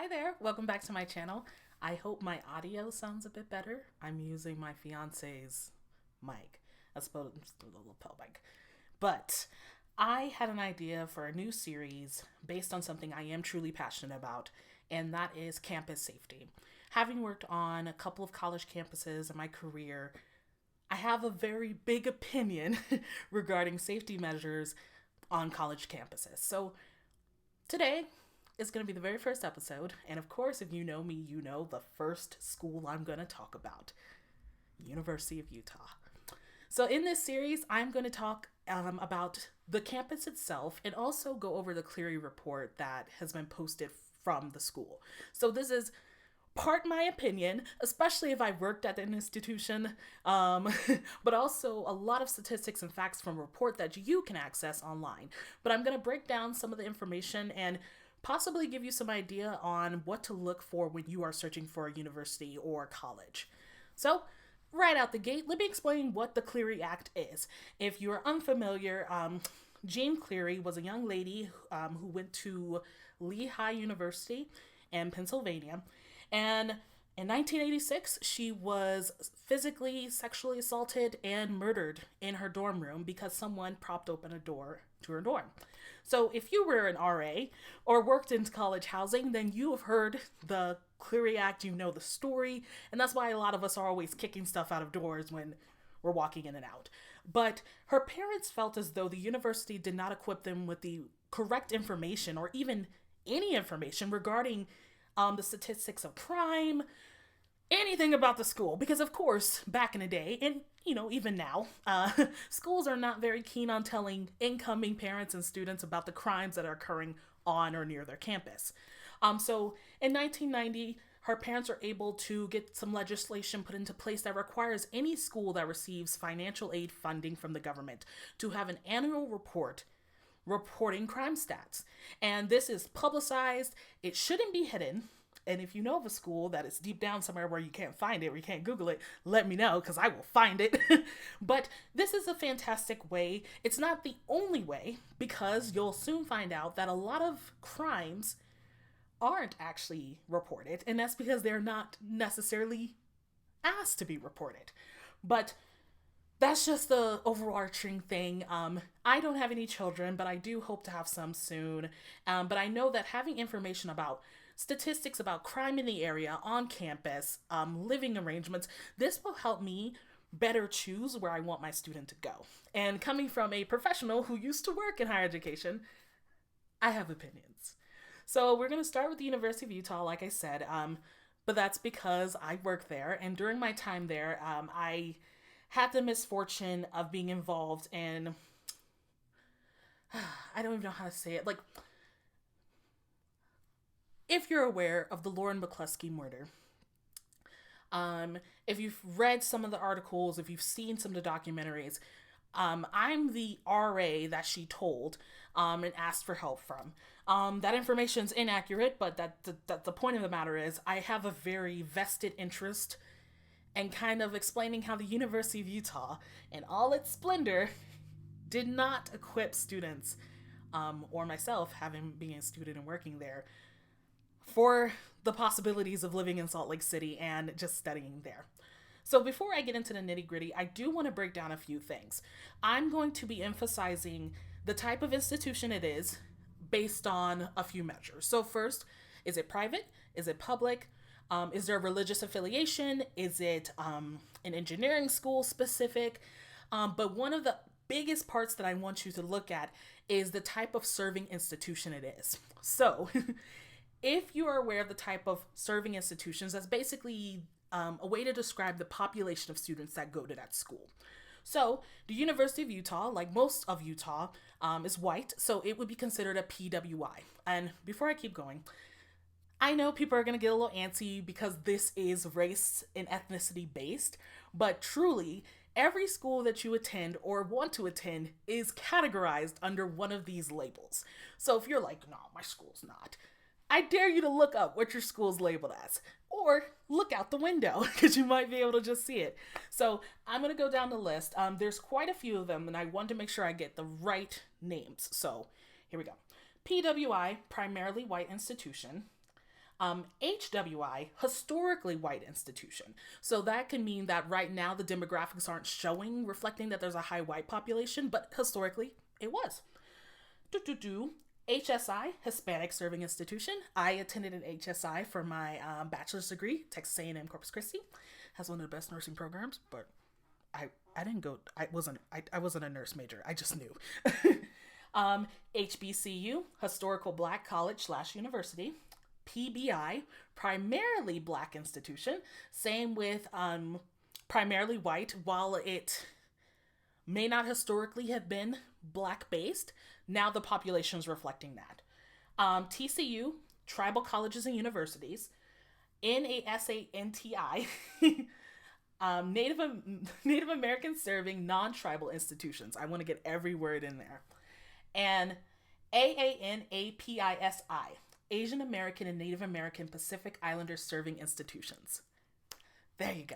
there, welcome back to my channel. I hope my audio sounds a bit better. I'm using my fiance's mic, as opposed to the lapel mic. But I had an idea for a new series based on something I am truly passionate about, and that is campus safety. Having worked on a couple of college campuses in my career, I have a very big opinion regarding safety measures on college campuses. So today is going to be the very first episode, and of course, if you know me, you know the first school I'm going to talk about, University of Utah. So in this series, I'm going to talk about the campus itself and also go over the Cleary Report that has been posted from the school. So this is part my opinion, especially if I worked at an institution, but also a lot of statistics and facts from a report that you can access online. But I'm going to break down some of the information and possibly give you some idea on what to look for when you are searching for a university or college. So, right out the gate, let me explain what the Clery Act is. If you're unfamiliar, Jean Cleary was a young lady who went to Lehigh University in Pennsylvania, and in 1986, she was physically, sexually assaulted and murdered in her dorm room because someone propped open a door to her dorm. So if you were an RA or worked in college housing, then you have heard the Clery Act, you know the story, and that's why a lot of us are always kicking stuff out of doors when we're walking in and out. But her parents felt as though the university did not equip them with the correct information or even any information regarding the statistics of crime, anything about the school, because of course back in the day, and even now, schools are not very keen on telling incoming parents and students about the crimes that are occurring on or near their campus. So in 1990, her parents were able to get some legislation put into place that requires any school that receives financial aid funding from the government to have an annual report reporting crime stats. And this is publicized. It shouldn't be hidden. And if you know of a school that is deep down somewhere where you can't find it, or you can't Google it, let me know because I will find it. But this is a fantastic way. It's not the only way, because you'll soon find out that a lot of crimes aren't actually reported. And that's because they're not necessarily asked to be reported. But that's just the overarching thing. I don't have any children, but I do hope to have some soon. But I know that having information about statistics about crime in the area, on campus, living arrangements, this will help me better choose where I want my student to go. And coming from a professional who used to work in higher education, I have opinions. So we're going to start with the University of Utah, like I said, but that's because I work there. And during my time there, I had the misfortune of being involved in, I don't even know how to say it, like, if you're aware of the Lauren McCluskey murder, if you've read some of the articles, if you've seen some of the documentaries, I'm the RA that she told and asked for help from. That information's inaccurate, but the point of the matter is I have a very vested interest and kind of explaining how the University of Utah, in all its splendor, did not equip students, or myself, having been a student and working there, for the possibilities of living in Salt Lake City and just studying there. So before I get into the nitty-gritty, I do want to break down a few things. I'm going to be emphasizing the type of institution it is based on a few measures. So first, is it private? Is it public? Is there a religious affiliation? Is it an engineering school specific? But one of the biggest parts that I want you to look at is the type of serving institution it is. So if you are aware of the type of serving institutions, that's basically a way to describe the population of students that go to that school. So the University of Utah, like most of Utah, is white, so it would be considered a PWI. And before I keep going, I know people are going to get a little antsy because this is race and ethnicity based, but truly, every school that you attend or want to attend is categorized under one of these labels. So if you're like, no, my school's not, I dare you to look up what your school's labeled as, or look out the window because you might be able to just see it. So I'm going to go down the list. There's quite a few of them, and I want to make sure I get the right names. So here we go. PWI, primarily white institution. HWI, historically white institution. So that can mean that right now the demographics aren't reflecting that there's a high white population, but historically it was. HSI, Hispanic Serving Institution. I attended an HSI for my bachelor's degree, Texas A&M Corpus Christi. Has one of the best nursing programs, but I didn't go. I wasn't a nurse major. I just knew. HBCU, Historical Black College / University. PBI, primarily Black institution. Same with primarily white, while it may not historically have been Black based. Now the population is reflecting that. TCU, Tribal Colleges and Universities. NASANTI, Native American Serving Non-Tribal Institutions. I want to get every word in there. And AANAPISI, Asian American and Native American Pacific Islander Serving Institutions. There you go.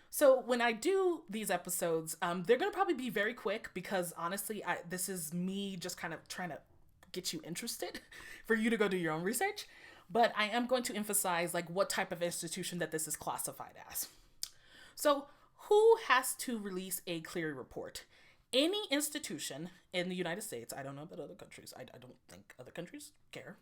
So when I do these episodes, they're going to probably be very quick because honestly, this is me just kind of trying to get you interested for you to go do your own research. But I am going to emphasize like what type of institution that this is classified as. So who has to release a Clery Report? Any institution in the United States, I don't know about other countries, I don't think other countries care,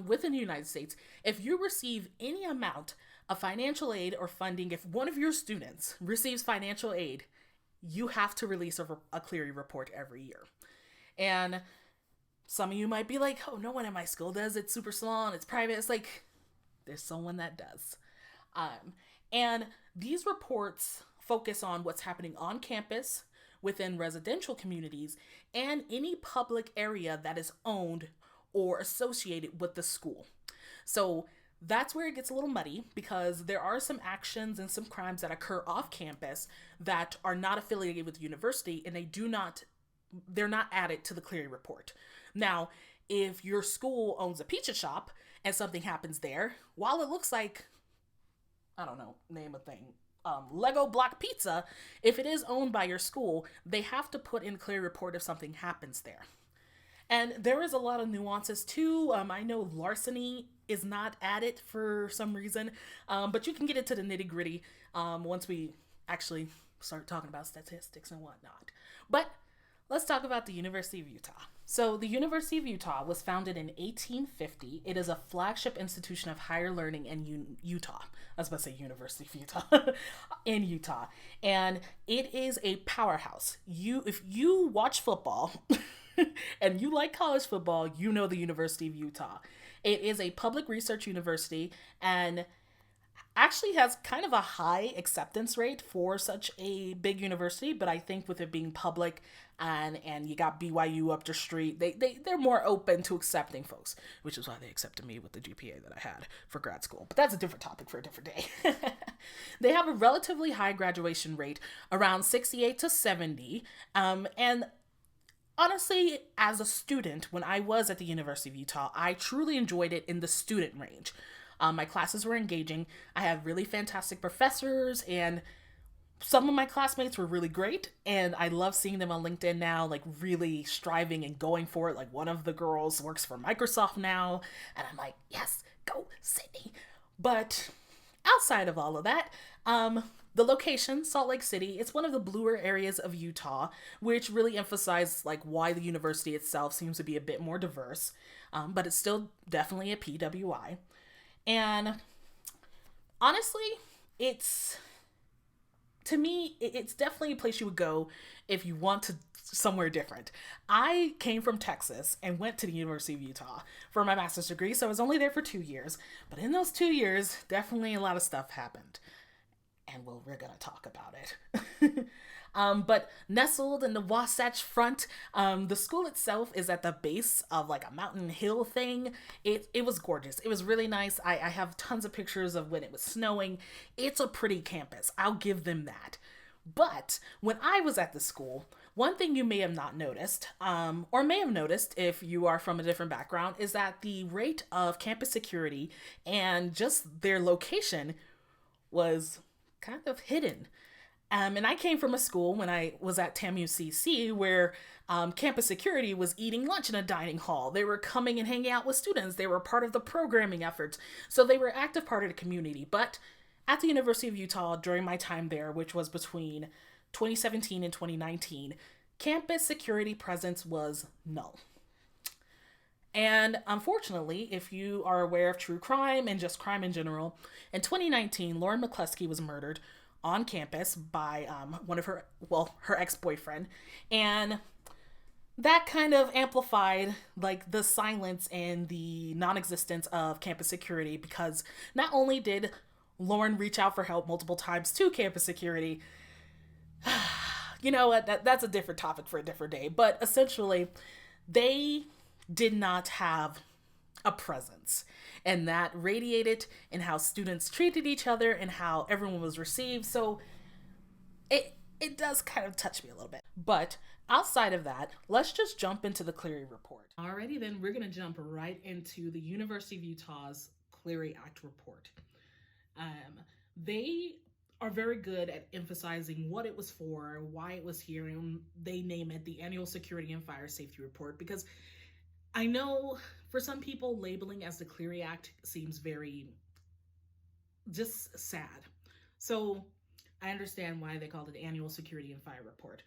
within the United States, if you receive any amount of financial aid or funding, if one of your students receives financial aid, you have to release a Clery Report every year. And some of you might be like, oh, no one at my school does. It's super small and it's private. It's like, there's someone that does. And these reports focus on what's happening on campus, within residential communities, and any public area that is owned or associated with the school. So that's where it gets a little muddy because there are some actions and some crimes that occur off campus that are not affiliated with the university, and they're not added to the Clery Report. Now, if your school owns a pizza shop and something happens there, while it looks like, I don't know, name a thing, Lego block pizza, if it is owned by your school, they have to put in Clery Report if something happens there. And there is a lot of nuances too. I know larceny is not added for some reason, but you can get into the nitty gritty once we actually start talking about statistics and whatnot. But let's talk about the University of Utah. So the University of Utah was founded in 1850. It is a flagship institution of higher learning in Utah. I was about to say University of Utah in Utah. And it is a powerhouse. If you watch football and you like college football, you know the University of Utah. It is a public research university and actually has kind of a high acceptance rate for such a big university, but I think with it being public and you got BYU up the street, they're more open to accepting folks, which is why they accepted me with the GPA that I had for grad school. But that's a different topic for a different day. They have a relatively high graduation rate, around 68 to 70, and honestly, as a student, when I was at the University of Utah, I truly enjoyed it in the student range. My classes were engaging. I had really fantastic professors, and some of my classmates were really great, and I love seeing them on LinkedIn now, like really striving and going for it. Like one of the girls works for Microsoft now, and I'm like, yes, go Sydney. But outside of all of that, the location, Salt Lake City, it's one of the bluer areas of Utah, which really emphasizes like why the university itself seems to be a bit more diverse, but it's still definitely a PWI. And honestly, it's definitely a place you would go if you want to somewhere different. I came from Texas and went to the University of Utah for my master's degree, so I was only there for 2 years. But in those 2 years, definitely a lot of stuff happened. And we're going to talk about it. But nestled in the Wasatch Front, the school itself is at the base of like a mountain hill thing. It was gorgeous. It was really nice. I have tons of pictures of when it was snowing. It's a pretty campus. I'll give them that. But when I was at the school, one thing you may have not noticed, or may have noticed if you are from a different background, is that the rate of campus security and just their location was kind of hidden. And I came from a school when I was at TAMUCC where campus security was eating lunch in a dining hall. They were coming and hanging out with students. They were part of the programming efforts. So they were an active part of the community. But at the University of Utah, during my time there, which was between 2017 and 2019, campus security presence was null. And unfortunately, if you are aware of true crime and just crime in general, in 2019, Lauren McCluskey was murdered on campus by one of her ex-boyfriend. And that kind of amplified like the silence and the non-existence of campus security, because not only did Lauren reach out for help multiple times to campus security, you know what, that's a different topic for a different day, but essentially they did not have a presence, and that radiated in how students treated each other and how everyone was received. So it does kind of touch me a little bit. But outside of that, let's just jump into the Cleary Report. Alrighty, then we're going to jump right into the University of Utah's Clery Act report. They are very good at emphasizing what it was for, why it was here, and they name it the Annual Security and Fire Safety Report, because I know for some people labeling as the Clery Act seems very just sad. So I understand why they called it Annual Security and Fire Report.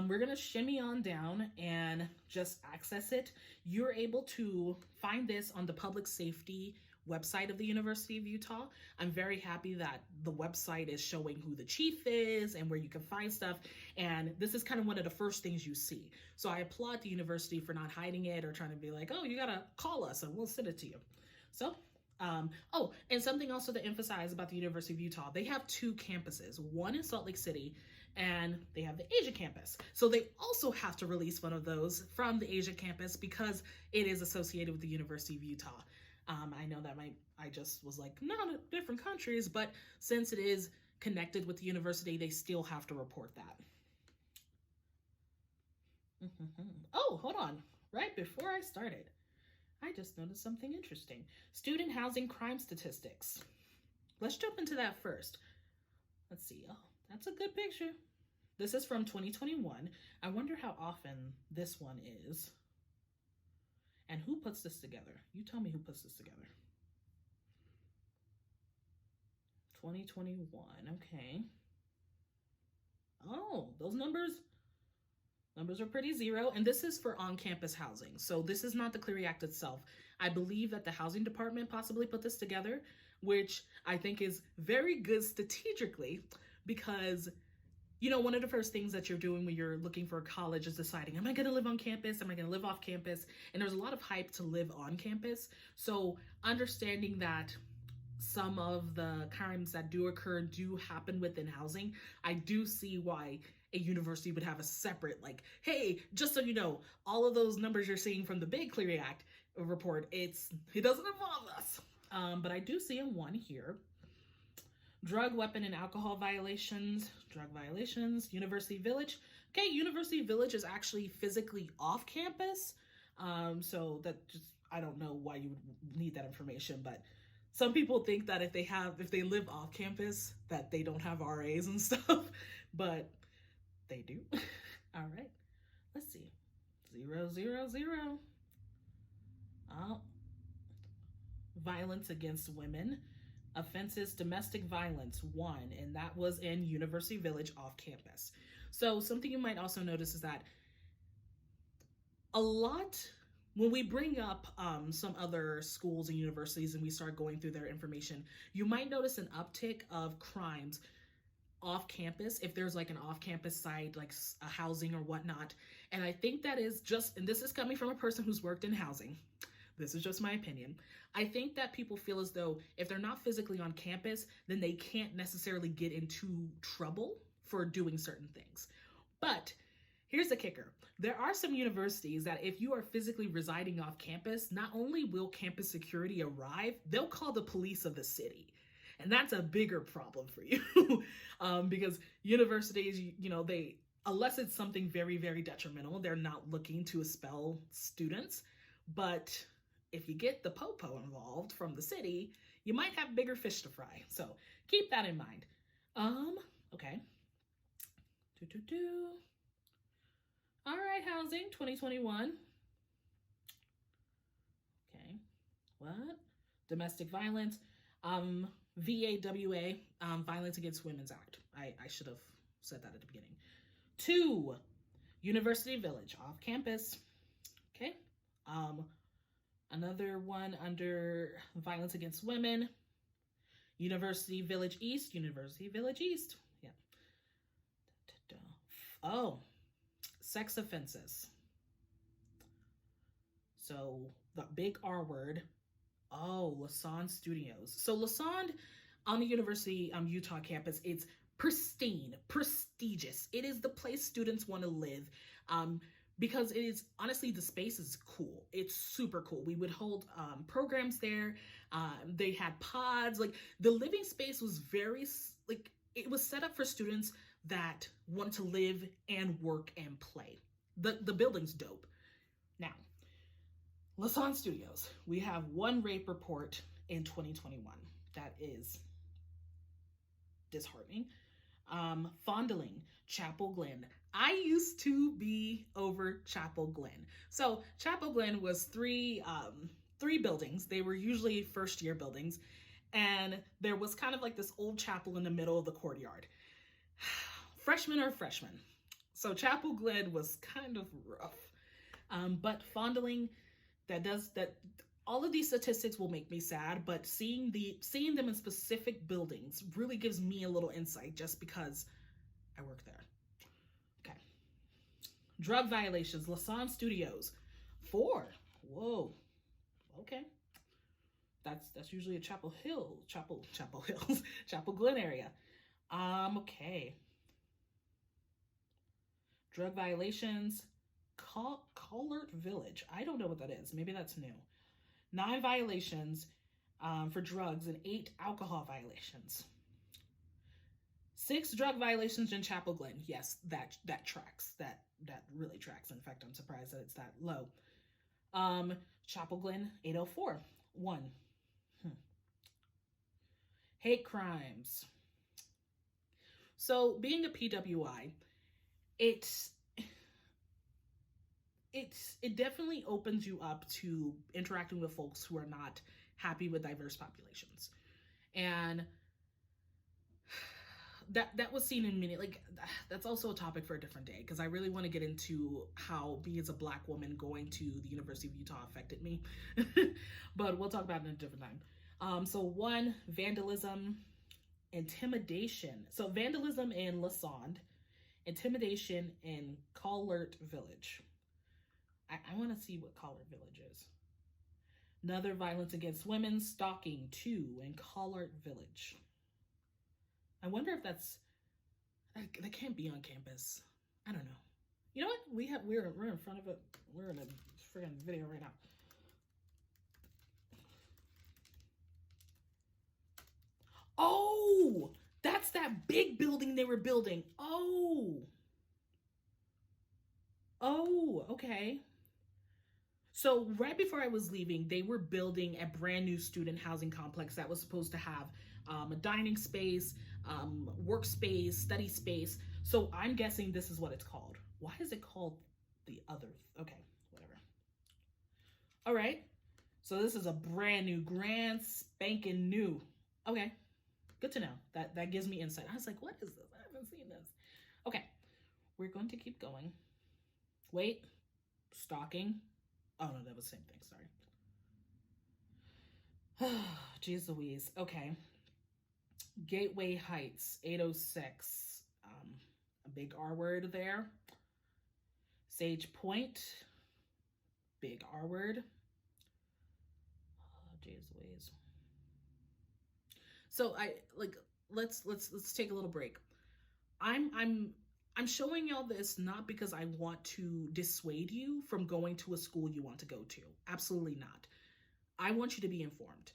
We're going to shimmy on down and just access it. You're able to find this on the public safety website of the University of Utah. I'm very happy that the website is showing who the chief is and where you can find stuff. And this is kind of one of the first things you see. So I applaud the university for not hiding it or trying to be like, oh, you got to call us and we'll send it to you. So and something also to emphasize about the University of Utah, they have two campuses, one in Salt Lake City, and they have the Asia campus. So they also have to release one of those from the Asia campus because it is associated with the University of Utah. I know that I just was like, not different countries, but since it is connected with the university, they still have to report that. Oh, hold on. Right before I started, I just noticed something interesting. Student housing crime statistics. Let's jump into that first. Let's see. Oh, that's a good picture. This is from 2021. I wonder how often this one is. And who puts this together? You tell me who puts this together. 2021, okay. Oh, those numbers are pretty zero. And this is for on-campus housing. So this is not the Clery Act itself. I believe that the housing department possibly put this together, which I think is very good strategically because one of the first things that you're doing when you're looking for a college is deciding, am I going to live on campus? Am I going to live off campus? And there's a lot of hype to live on campus. So understanding that some of the crimes that do occur do happen within housing, I do see why a university would have a separate, like, hey, just so you know, all of those numbers you're seeing from the big Clery Act report, it doesn't involve us. But I do see in one here. Drug, weapon, and alcohol violations, University Village. Okay, University Village is actually physically off campus. So that just, I don't know why you would need that information, but some people think that if they live off campus, that they don't have RAs and stuff, but they do. All right, let's see. 000. Oh, violence against women. Offenses, domestic violence, 1, and that was in University Village off campus. So something you might also notice is that a lot, when we bring up some other schools and universities and we start going through their information, you might notice an uptick of crimes off campus if there's like an off campus site, like a housing or whatnot. And I think that is just, and this is coming from a person who's worked in housing, this is just my opinion, I think that people feel as though if they're not physically on campus, then they can't necessarily get into trouble for doing certain things. But here's the kicker. There are some universities that if you are physically residing off campus, not only will campus security arrive, they'll call the police of the city. And that's a bigger problem for you because universities, they, unless it's something very, very detrimental, they're not looking to expel students. But if you get the popo involved from the city, you might have bigger fish to fry. So keep that in mind. Okay. All right, housing 2021. Okay, what? Domestic violence. VAWA, Violence Against Women's Act. I should have said that at the beginning. 2, University Village, off campus. Okay. Another one under Violence Against Women. University Village East. University Village East. Yeah. Oh, sex offenses. So the big R word. Oh, Lassonde Studios. So Lassonde on the University Utah campus, it's pristine, prestigious. It is the place students want to live because it is, honestly, the space is cool. It's super cool. We would hold programs there. They had pods. Like, the living space was very, like, it was set up for students that want to live and work and play. The building's dope. Now, Lassonde Studios, we have one rape report in 2021. That is disheartening. Fondling, Chapel Glen. I used to be over Chapel Glen. So Chapel Glen was three buildings. They were usually first-year buildings. And there was kind of like this old chapel in the middle of the courtyard. Freshmen are freshmen. So Chapel Glen was kind of rough. But fondling, that all of these statistics will make me sad, but seeing them in specific buildings really gives me a little insight just because I work there. Okay. Drug violations, Lassonde Studios, 4. Whoa. Okay. That's usually a Chapel Hills, Chapel Glen area. Okay. Drug violations, Collard Village. I don't know what that is. Maybe that's new. 9 violations for drugs and 8 alcohol violations. 6 drug violations in Chapel Glen. Yes, that tracks. That really tracks. In fact, I'm surprised that it's that low. Chapel Glen, 804. 1. Hate crimes. So being a PWI, it definitely opens you up to interacting with folks who are not happy with diverse populations. And that was seen in many, like, that's also a topic for a different day, because I really want to get into how me as a Black woman going to the University of Utah affected me. But we'll talk about it in a different time. So 1, vandalism, intimidation. So vandalism in Lassonde, intimidation in Collard Village. I want to see what Collard Village is. Another violence against women, stalking, 2 in Collard Village. I wonder if that can't be on campus. I don't know. You know what? We're in front of it. We're in a friggin' video right now. Oh, that's that big building they were building. Oh, okay. So right before I was leaving, they were building a brand new student housing complex that was supposed to have a dining space, workspace, study space. So I'm guessing this is what it's called. Why is it called the other? Okay, whatever. All right. So this is a brand new, grand spanking new. Okay, good to know. That gives me insight. I was like, what is this? I haven't seen this. Okay, we're going to keep going. Wait, stalking. Oh, no, that was the same thing. Sorry. Jeez Louise. Okay. Gateway Heights, 806. A big R word there. Sage Point. Big R word. Oh, jeez Louise. So let's take a little break. I'm showing y'all this not because I want to dissuade you from going to a school you want to go to. Absolutely not. I want you to be informed,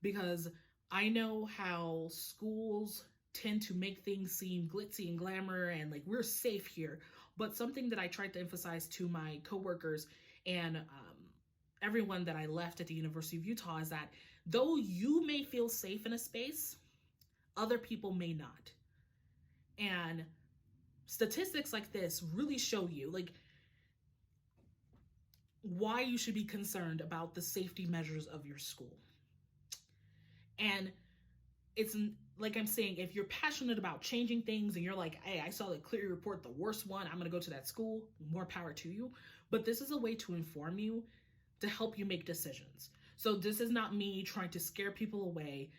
because I know how schools tend to make things seem glitzy and glamour and like we're safe here. But something that I tried to emphasize to my coworkers and everyone that I left at the University of Utah is that though you may feel safe in a space, other people may not. And statistics like this really show you like why you should be concerned about the safety measures of your school. And it's like I'm saying, if you're passionate about changing things and you're like, hey, I saw the Cleary Report, the worst one, I'm going to go to that school, more power to you. But this is a way to inform you, to help you make decisions. So this is not me trying to scare people away.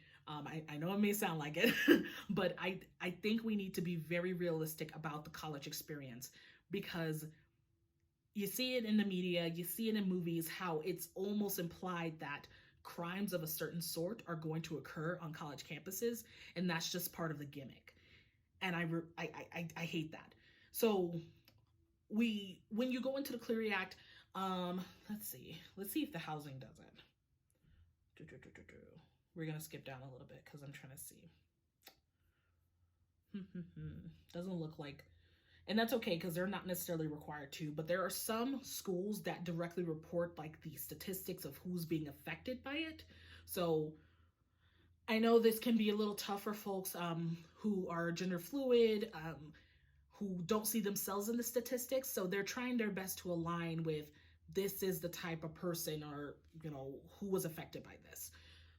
I know it may sound like it, but I think we need to be very realistic about the college experience, because you see it in the media, you see it in movies, how it's almost implied that crimes of a certain sort are going to occur on college campuses, and that's just part of the gimmick. And I hate that. So when you go into the Clery Act, let's see if the housing does it. We're gonna skip down a little bit because I'm trying to see. Doesn't look like, and that's okay because they're not necessarily required to, but there are some schools that directly report like the statistics of who's being affected by it. So I know this can be a little tough for folks who are gender fluid, who don't see themselves in the statistics. So they're trying their best to align with, this is the type of person, or, you know, who was affected by this.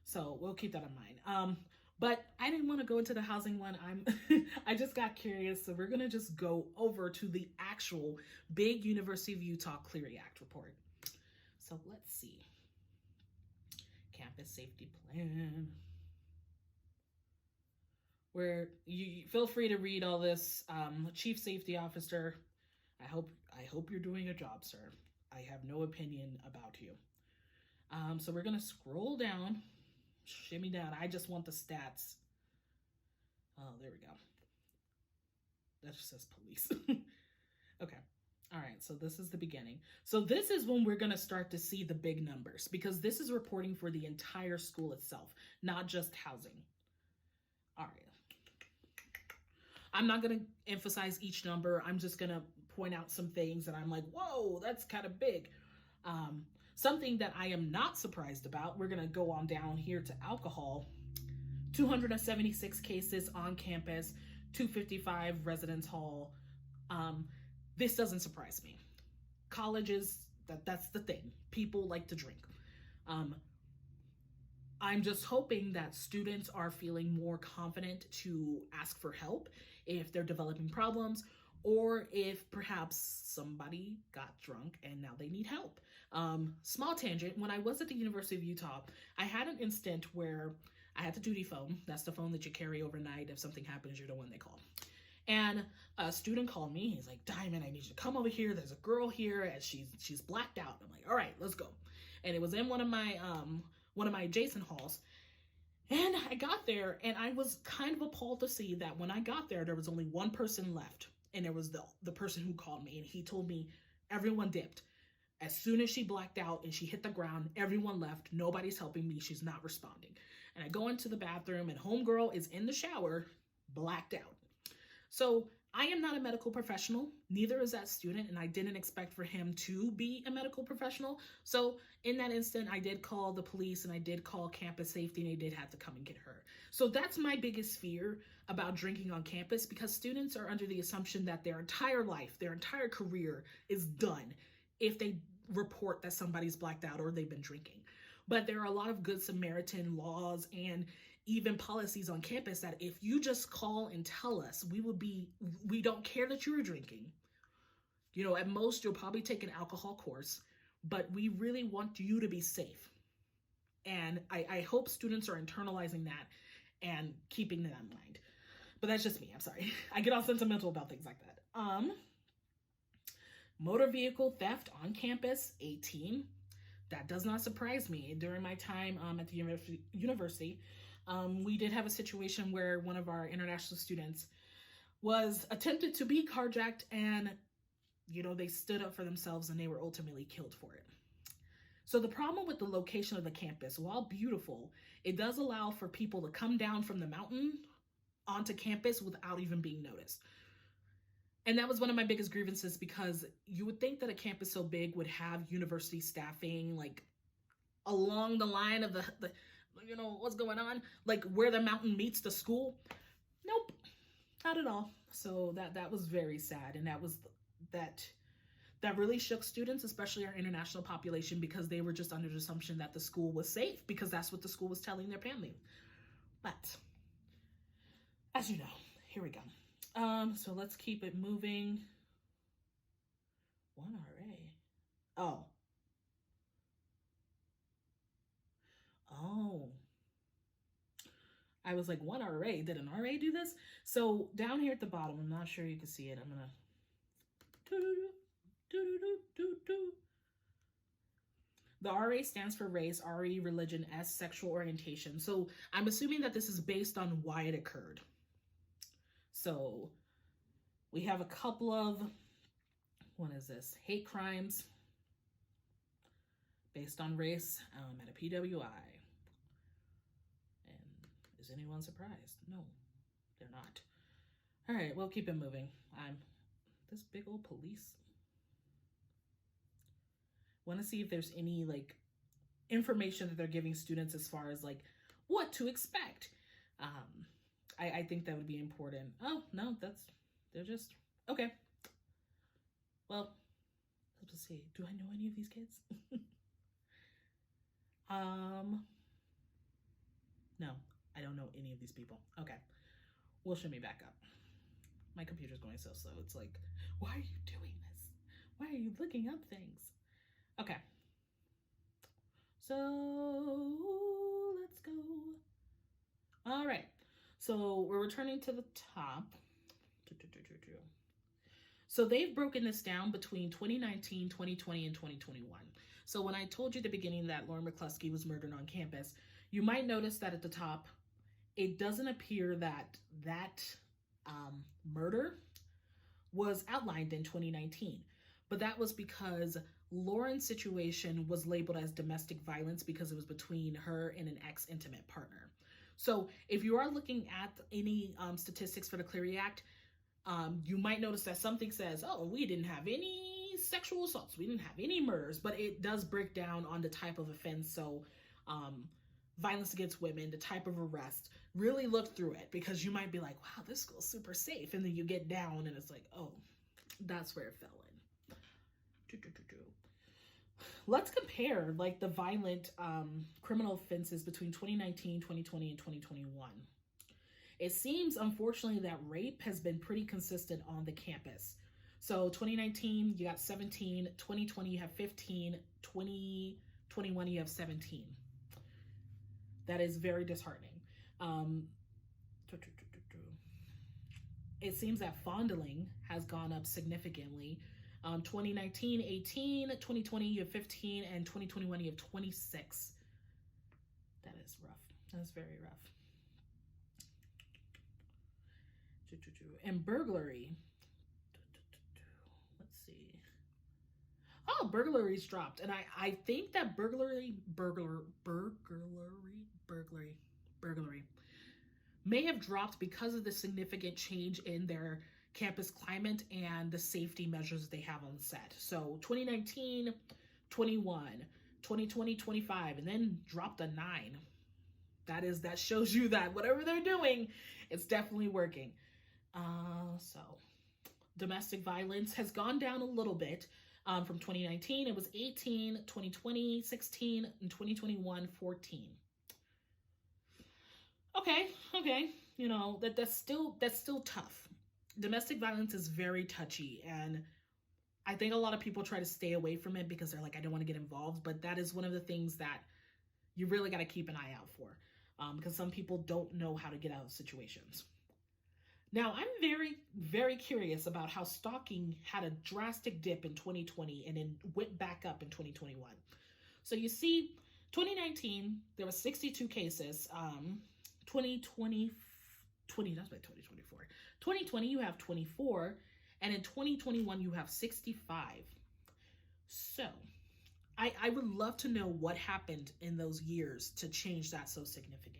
So we'll keep that in mind. But I didn't want to go into the housing one. I just got curious. So we're going to just go over to the actual big University of Utah Clery Act report. So let's see. Campus safety plan. Where you feel free to read all this. Chief Safety Officer, I hope you're doing a job, sir. I have no opinion about you. So we're going to scroll down. Shimmy down. I just want the stats. Oh, there we go. That just says police. Okay. All right. So this is the beginning. So this is when we're going to start to see the big numbers, because this is reporting for the entire school itself, not just housing. All right. I'm not going to emphasize each number. I'm just going to point out some things that I'm like, whoa, that's kind of big. Something that I am not surprised about, we're going to go on down here to alcohol. 276 cases on campus, 255 residence hall. This doesn't surprise me. Colleges, that's the thing. People like to drink. I'm just hoping that students are feeling more confident to ask for help if they're developing problems, or if perhaps somebody got drunk and now they need help. Small tangent, when I was at the University of Utah, I had an instant where I had the duty phone. That's the phone that you carry overnight. If something happens, you're the one they call. And a student called me. He's like, Diamond, I need you to come over here. There's a girl here and she's blacked out. I'm like, all right, let's go. And it was in one of my adjacent halls. And I got there and I was kind of appalled to see that when I got there, there was only one person left. And there was the person who called me, and he told me everyone dipped. As soon as she blacked out and she hit the ground, everyone left. Nobody's helping me. She's not responding. And I go into the bathroom and homegirl is in the shower, blacked out. So I am not a medical professional, neither is that student, and I didn't expect for him to be a medical professional. So in that instant, I did call the police and I did call campus safety, and they did have to come and get her. So that's my biggest fear about drinking on campus, because students are under the assumption that their entire life, their entire career is done if they report that somebody's blacked out or they've been drinking. But there are a lot of Good Samaritan laws and even policies on campus that if you just call and tell us, we don't care that you were drinking. You know, at most you'll probably take an alcohol course, but we really want you to be safe. And I hope students are internalizing that and keeping that in mind. But that's just me. I'm sorry. I get all sentimental about things like that. Motor vehicle theft on campus, 18. That does not surprise me. During my time at the university, we did have a situation where one of our international students was attempted to be carjacked, and, you know, they stood up for themselves and they were ultimately killed for it. So the problem with the location of the campus, while beautiful, it does allow for people to come down from the mountain onto campus without even being noticed. And that was one of my biggest grievances, because you would think that a campus so big would have university staffing, like along the line of the you know, what's going on, like where the mountain meets the school. Nope. not at all. So that was very sad, and that really shook students, especially our international population, because they were just under the assumption that the school was safe because that's what the school was telling their family. But as you know, here we go. So let's keep it moving. 1RA. Oh. I was like, 1RA? Did an RA do this? So down here at the bottom, I'm not sure you can see it. I'm gonna the RA stands for race, RE religion, S sexual orientation. So I'm assuming that this is based on why it occurred. So we have a couple of, what is this? Hate crimes based on race at a PWI. And is anyone surprised? No, they're not. All right, we'll keep it moving. This big old police. Want to see if there's any like information that they're giving students as far as like what to expect. I think that would be important. Oh no, they're just okay. Well, let's see. Do I know any of these kids? No, I don't know any of these people. Okay, we'll show me back up. My computer's going so slow. It's like, why are you doing this? Why are you looking up things? Okay. So let's go. All right. So we're returning to the top. So they've broken this down between 2019, 2020, and 2021. So when I told you at the beginning that Lauren McCluskey was murdered on campus, you might notice that at the top, it doesn't appear that murder was outlined in 2019. But that was because Lauren's situation was labeled as domestic violence because it was between her and an ex-intimate partner. So if you are looking at any statistics for the Clery Act, you might notice that something says, oh, we didn't have any sexual assaults, we didn't have any murders, but it does break down on the type of offense. So violence against women, the type of arrest, really look through it, because you might be like, wow, this school's super safe. And then you get down and it's like, oh, that's where it fell in. Let's compare like the violent criminal offenses between 2019, 2020, and 2021. It seems, unfortunately, that rape has been pretty consistent on the campus. So 2019, you got 17, 2020, you have 15, 2021, you have 17. That is very disheartening. It seems that fondling has gone up significantly. 2019, 18, 2020, you have 15, and 2021, you have 26. That is rough. That's very rough. And burglary. Let's see. Oh, burglary's dropped. And I think that burglary may have dropped because of the significant change in their campus climate and the safety measures they have on set. So 2019, 21, 2020, 25, and then dropped a 9. That shows you that whatever they're doing, it's definitely working. So domestic violence has gone down a little bit. From 2019, it was 18, 2020, 16, and 2021, 14. Okay. You know, that's still tough. Domestic violence is very touchy, and I think a lot of people try to stay away from it because they're like, I don't want to get involved, but that is one of the things that you really got to keep an eye out for, because some people don't know how to get out of situations. Now, I'm very, very curious about how stalking had a drastic dip in 2020 and then went back up in 2021. So you see, 2019, there were 62 cases. 2020, that's by 2024. 2020, you have 24. And in 2021, you have 65. So I would love to know what happened in those years to change that so significantly.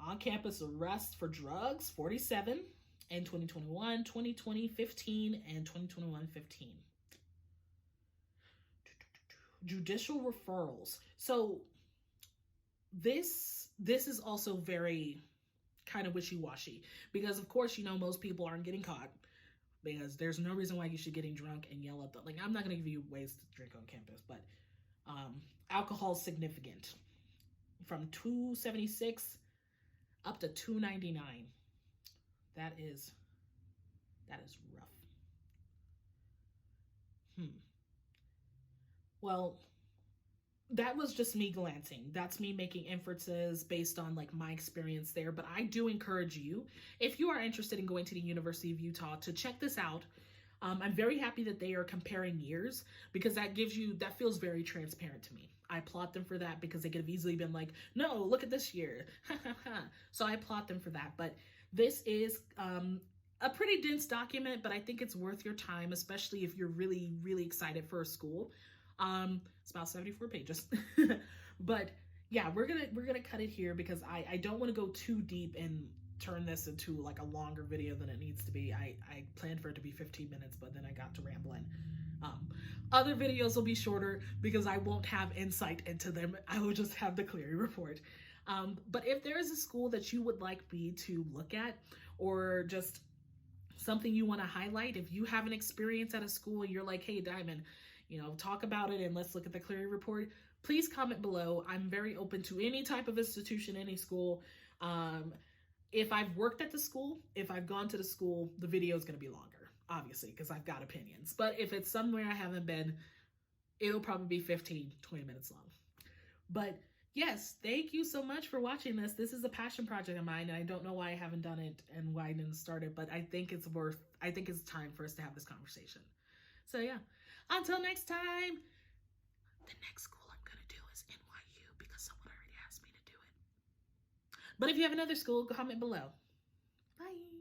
On-campus arrests for drugs, 47 in 2021, 2020, 15, and 2021, 15. Judicial referrals. So this is also very kind of wishy-washy, because of course, you know, most people aren't getting caught, because there's no reason why you should getting drunk and yell at the, like, I'm not going to give you ways to drink on campus, but alcohol is significant, from 276 up to 299. That is rough. Well, that was just me glancing. That's me making inferences based on like my experience there. But I do encourage you, if you are interested in going to the University of Utah, to check this out. I'm very happy that they are comparing years, because that feels very transparent to me. I applaud them for that, because they could have easily been like, no, look at this year. So I applaud them for that. But this is a pretty dense document, but I think it's worth your time, especially if you're really, really excited for a school. It's about 74 pages. But yeah, we're gonna cut it here, because I don't want to go too deep and turn this into like a longer video than it needs to be. I planned for it to be 15 minutes, but then I got to rambling. Other videos will be shorter, because I won't have insight into them. I will just have the Cleary Report. But if there is a school that you would like me to look at, or just something you want to highlight, if you have an experience at a school and you're like, hey, Diamond, you know, talk about it and let's look at the Clery Report, please comment below. I'm very open to any type of institution, any school. If I've worked at the school, if I've gone to the school, the video is going to be longer, obviously, because I've got opinions. But if it's somewhere I haven't been, it'll probably be 15, 20 minutes long. But yes, thank you so much for watching this. This is a passion project of mine, and I don't know why I haven't done it and why I didn't start it, but I think it's time for us to have this conversation. So yeah, until next time, the next school I'm going to do is NYU, because someone already asked me to do it. But if you have another school, comment below. Bye.